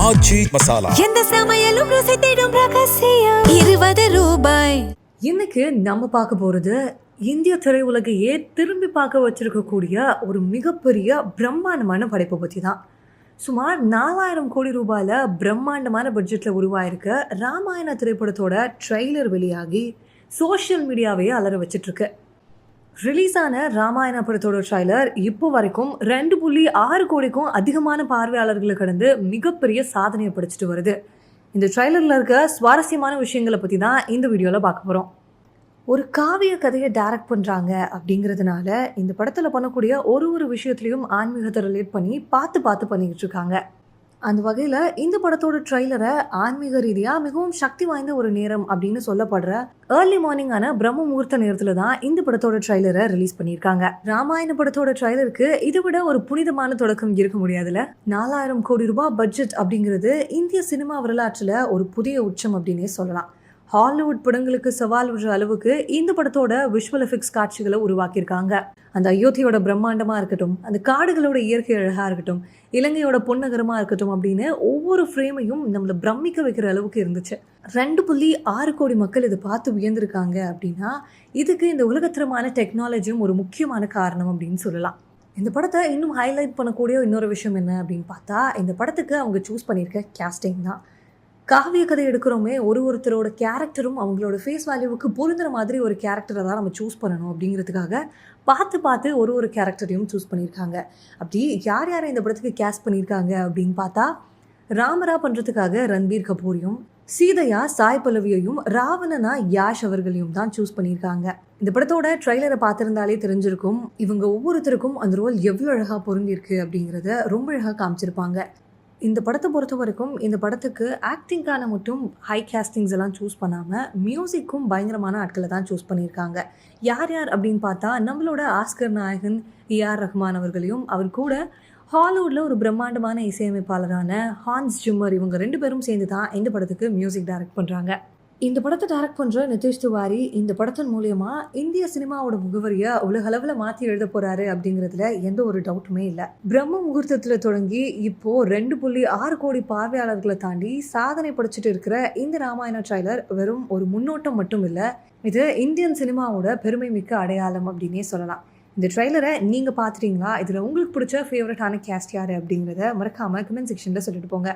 ஆச்சி மசாலா. எந்த சமையலும் ருசி தேடும் ரகசியம் 20 ரூபாய். இன்னைக்கு நம்ம பார்க்க போறது இந்திய திரையுலகையே திரும்பி பார்க்க வச்சிருக்கக்கூடிய ஒரு மிகப்பெரிய பிரம்மாண்டமான படைப்பை பற்றி தான். சுமார் 4000 கோடி ரூபாயில் பிரம்மாண்டமான பட்ஜெட்டில் உருவாயிருக்க ராமாயண திரைப்படத்தோட ட்ரெய்லர் வெளியாகி சோஷியல் மீடியாவையே அலற வச்சிட்ருக்கு. ரிலீஸான ராமாயண படத்தோட ட்ரைலர் இப்போ வரைக்கும் 2.6 கோடிக்கும் அதிகமான பார்வையாளர்களை கடந்து மிகப்பெரிய சாதனையை படைச்சிட்டு வருது. இந்த ட்ரைலரில் இருக்க சுவாரஸ்யமான விஷயங்களை பற்றி தான் இந்த வீடியோவில் பார்க்க போகிறோம். ஒரு காவிய கதையை டைரக்ட் பண்ணுறாங்க அப்படிங்கிறதுனால இந்த படத்தில் பண்ணக்கூடிய ஒரு விஷயத்துலையும் ஆன்மீகத்தை ரிலேட் பண்ணி பார்த்து பண்ணிக்கிட்டு இருக்காங்க. அந்த வகையில் இந்த படத்தோட ட்ரெய்லரை ஆன்மீக ரீதியாக மிகவும் சக்தி வாய்ந்த ஒரு நேரம் அப்படின்னு சொல்லப்படுற ஏர்லி மார்னிங்கான பிரம்ம முகூர்த்த நேரத்தில் தான் இந்த படத்தோட ட்ரெய்லரை ரிலீஸ் பண்ணியிருக்காங்க. ராமாயண படத்தோட ட்ரெய்லருக்கு இதை விட ஒரு புனிதமான தொடக்கம் இருக்க முடியாதுல. 4000 கோடி ரூபாய் பட்ஜெட் அப்படிங்கிறது இந்திய சினிமா வரலாற்றில் ஒரு புதிய உச்சம் அப்படின்னே சொல்லலாம். ஹாலிவுட் படங்களுக்கு சவால் விடுற அளவுக்கு இந்த படத்தோட விஷுவல் எஃபெக்ட்ஸ் காட்சிகளை உருவாக்கியிருக்காங்க. அந்த அயோத்தியோட பிரம்மாண்டமாக இருக்கட்டும், அந்த காடுகளோட இயற்கை அழகாக இருக்கட்டும், இலங்கையோட பொன்னகரமாக இருக்கட்டும் அப்படின்னு ஒவ்வொரு ஃப்ரேமையும் நம்மளை பிரமிக்க வைக்கிற அளவுக்கு இருந்துச்சு. 2.6 கோடி மக்கள் இதை பார்த்து வியந்திருக்காங்க அப்படின்னா இதுக்கு இந்த உலகத்தரமான டெக்னாலஜியும் ஒரு முக்கியமான காரணம் அப்படின்னு சொல்லலாம். இந்த படத்தை இன்னும் ஹைலைட் பண்ணக்கூடிய இன்னொரு விஷயம் என்ன அப்படின்னு பார்த்தா இந்த படத்துக்கு அவங்க சூஸ் பண்ணியிருக்க கேஸ்டிங் தான். காவிய கதை எடுக்கிறோமே ஒருத்தரோட கேரக்டரும் அவங்களோட ஃபேஸ் வேல்யூவுக்கு பொருந்துற மாதிரி ஒரு கேரக்டரை தான் நம்ம சூஸ் பண்ணணும் அப்படிங்கிறதுக்காக பார்த்து ஒரு கேரக்டரையும் சூஸ் பண்ணியிருக்காங்க. அப்படி யார் இந்த படத்துக்கு கேஸ்ட் பண்ணியிருக்காங்க அப்படின்னு பார்த்தா ராமரா பண்ணுறதுக்காக ரன்பீர் கபூரையும், சீதையா சாய் பல்லவியையும், ராவணனா யாஷ் அவர்களையும் தான் சூஸ் பண்ணியிருக்காங்க. இந்த படத்தோட ட்ரெய்லரை பார்த்துருந்தாலே தெரிஞ்சிருக்கும் இவங்க ஒவ்வொருத்தருக்கும் அந்த ரோல் எவ்வளோ அழகாக பொருந்திருக்கு அப்படிங்கிறத ரொம்ப அழகாக காமிச்சிருப்பாங்க. இந்த படத்தை பொறுத்த வரைக்கும் இந்த படத்துக்கு ஆக்டிங்கான மட்டும் ஹை கேஸ்டிங்ஸ் எல்லாம் சூஸ் பண்ணாமல் மியூசிக்கும் பயங்கரமான ஆட்களை தான் சூஸ் பண்ணியிருக்காங்க. யார் அப்படின்னு பார்த்தா நம்மளோட ஆஸ்கர் நாயகன் ஏஆர் ரஹ்மான் அவர்களையும் அவர் கூட ஹாலிவுட்டில் ஒரு பிரம்மாண்டமான இசையமைப்பாளரான ஹான்ஸ் ஜிம்மர் இவங்க 2 பேரும் சேர்ந்து தான் இந்த படத்துக்கு மியூசிக் டைரக்ட் பண்ணுறாங்க. இந்த படத்தை டைரக்ட் பண்ணுற நிதிஷ் திவாரி இந்த படத்தின் மூலயமா இந்திய சினிமாவோட முகவரியை உலகளவில் மாற்றி எழுத போகிறாரு அப்படிங்கிறதுல எந்த ஒரு டவுட்டுமே இல்லை. பிரம்ம முகூர்த்தத்தில் தொடங்கி இப்போது 2.6 கோடி பார்வையாளர்களை தாண்டி சாதனை படைச்சிட்டு இருக்கிற இந்த ராமாயண ட்ரைலர் வெறும் ஒரு முன்னோட்டம் மட்டும் இல்லை, இது இந்தியன் சினிமாவோட பெருமை மிக்க அடையாளம் அப்படின்னே சொல்லலாம். இந்த ட்ரெய்லரை நீங்கள் பார்த்துட்டீங்களா? இதில் உங்களுக்கு பிடிச்ச ஃபேவரட்டான கேஸ்ட் யார் அப்படிங்கிறத மறக்காமல் கமெண்ட் செக்ஷனில் சொல்லிட்டு போங்க.